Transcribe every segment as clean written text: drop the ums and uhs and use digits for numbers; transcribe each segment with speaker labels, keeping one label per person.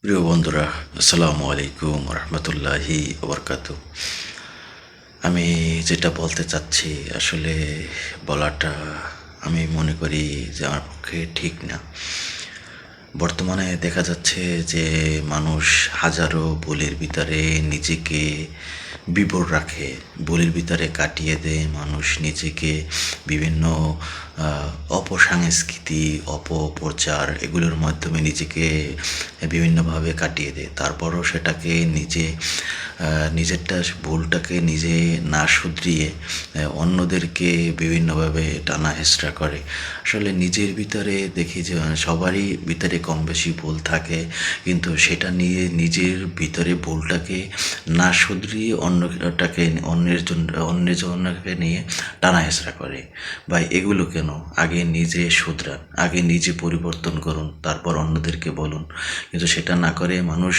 Speaker 1: প্রিয় বন্ধুরা, আসসালামু আলাইকুম রহমতুল্লাহি ওবরকাতু। আমি যেটা বলতে চাচ্ছি আসলে বলাটা আমি মনে করি যে আমার পক্ষে ঠিক না। বর্তমানে দেখা যাচ্ছে যে মানুষ হাজারো ভুলের ভিতরে নিজেকে বিভোর রাখে, ভুলের ভিতরে কাটিয়ে দেয় মানুষ নিজেকে বিভিন্ন অপসংস্কৃতি, অপপ্রচার এগুলোর মাধ্যমে নিজেকে বিভিন্নভাবে কাটিয়ে দেয়। তারপরও সেটাকে নিজেরটা ভুলটাকে নিজে না শুধরিয়ে অন্যদেরকে বিভিন্নভাবে টানা হেঁচড়া করে। আসলে নিজের ভিতরে দেখি যে সবারই ভিতরে কম বেশি ভুল থাকে, কিন্তু সেটা নিয়ে নিজের ভিতরে ভুলটাকে না শুধরিয়ে অন্যজনকে নিয়ে টানা হেঁচড়া করে। ভাই, এগুলো কেন? আগে নিজে শুধরান, আগে নিজে পরিবর্তন করুন, তারপর অন্যদেরকে বলুন। কিন্তু সেটা না করে মানুষ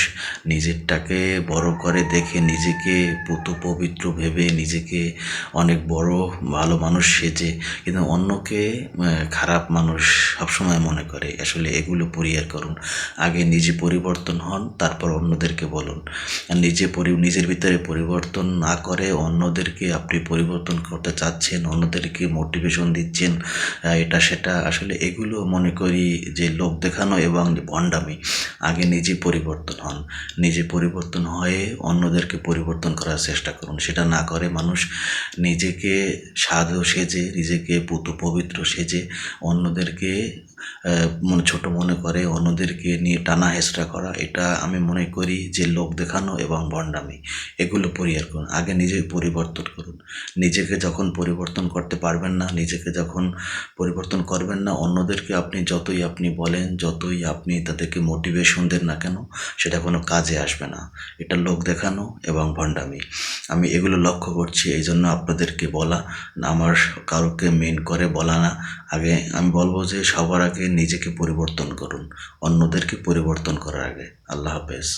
Speaker 1: নিজেরটাকে বড় করে দেখে, নিজেকে পুত পবিত্র ভেবে, নিজেকে অনেক বড় ভালো মানুষ সেজে কিন্তু অন্যকে খারাপ মানুষ সবসময় মনে করে। আসলে এগুলো পরিহার করুন। আগে নিজে পরিবর্তন হন, তারপর অন্যদেরকে বলুন। আর নিজের ভিতরে পরিবর্তন না করে অন্যদেরকে আপনি পরিবর্তন করতে চাচ্ছেন, অন্যদেরকে মোটিভেশন দিচ্ছেন, এটা সেটা আসলে এগুলো মনে করি যে লোক দেখানো এবং ভণ্ডামি। আগে নিজে পরিবর্তন হন, নিজে পরিবর্তন হয়ে অন্যদেরকে পরিবর্তন করার চেষ্টা করুন। সেটা না করে মানুষ নিজেকে সাধু সেজে, নিজেকে পুত পবিত্র সেজে অন্যদেরকে ছোট মনে করে, অন্যদেরকে নিয়ে টানা হেঁচড়া করা, এটা আমি মনে করি যে লোক দেখানো এবং ভণ্ডামি। এগুলো পরিহার করুন, আগে নিজে পরিবর্তন করুন। নিজেকে যখন পরিবর্তন করতে পারবেন না, নিজেকে যখন পরিবর্তন করবেন না, অন্যদেরকে যতই আপনি বলেন, যতই আপনি তাদেরকে মোটিভেশন দেন না কেন, সেটা কোনো কাজে আসবে না। এটা লোক দেখানো এবং ভণ্ডামি। আমি এগুলো লক্ষ্য করছি, এই জন্য আপনাদেরকে বলা, আমার কাউকে মেন করে বলা না। আগে আমি বলবো যে সবার আগে নিজেকে পরিবর্তন করুন, অন্যদেরকে পরিবর্তন করার আগে। আল্লাহ হাফেজ।